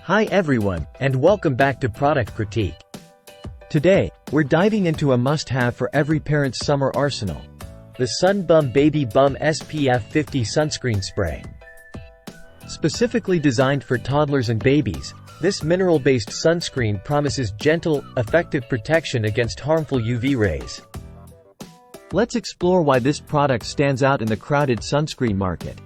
Hi everyone, and welcome back to Product Critique. Today, we're diving into a must-have for every parent's summer arsenal. The Sun Bum Baby Bum SPF 50 Sunscreen Spray. Specifically designed for toddlers and babies, this mineral-based sunscreen promises gentle, effective protection against harmful UV rays. Let's explore why this product stands out in the crowded sunscreen market.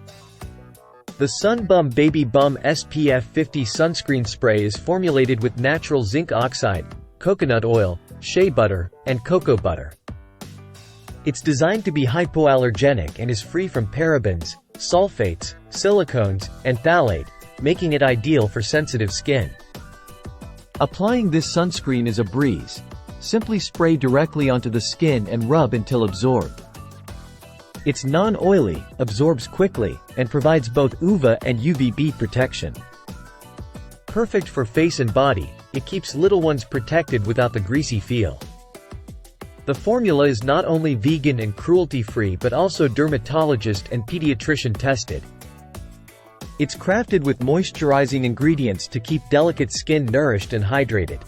The Sun Bum Baby Bum SPF 50 Sunscreen Spray is formulated with natural zinc oxide, coconut oil, shea butter, and cocoa butter. It's designed to be hypoallergenic and is free from parabens, sulfates, silicones, and phthalate, making it ideal for sensitive skin. Applying this sunscreen is a breeze. Simply spray directly onto the skin and rub until absorbed. It's non-oily, absorbs quickly, and provides both UVA and UVB protection. Perfect for face and body, it keeps little ones protected without the greasy feel. The formula is not only vegan and cruelty-free but also dermatologist and pediatrician tested. It's crafted with moisturizing ingredients to keep delicate skin nourished and hydrated.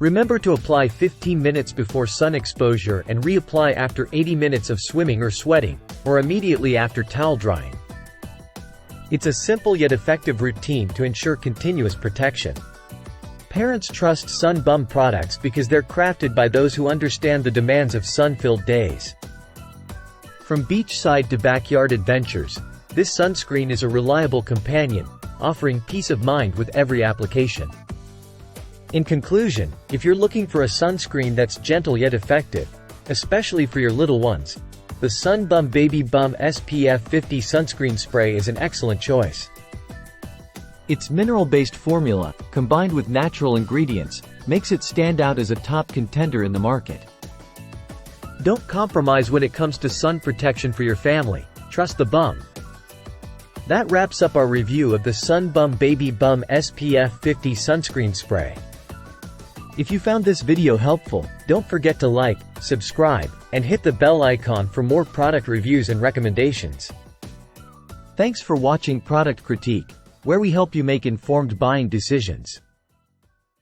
Remember to apply 15 minutes before sun exposure and reapply after 80 minutes of swimming or sweating, or immediately after towel drying. It's a simple yet effective routine to ensure continuous protection. Parents trust Sun Bum products because they're crafted by those who understand the demands of sun-filled days. From beachside to backyard adventures, this sunscreen is a reliable companion, offering peace of mind with every application. In conclusion, if you're looking for a sunscreen that's gentle yet effective, especially for your little ones, the Sun Bum Baby Bum SPF 50 Sunscreen Spray is an excellent choice. Its mineral-based formula, combined with natural ingredients, makes it stand out as a top contender in the market. Don't compromise when it comes to sun protection for your family, trust the bum. That wraps up our review of the Sun Bum Baby Bum SPF 50 Sunscreen Spray. If you found this video helpful, don't forget to like, subscribe, and hit the bell icon for more product reviews and recommendations. Thanks for watching Product Critique, where we help you make informed buying decisions.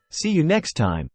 See you next time.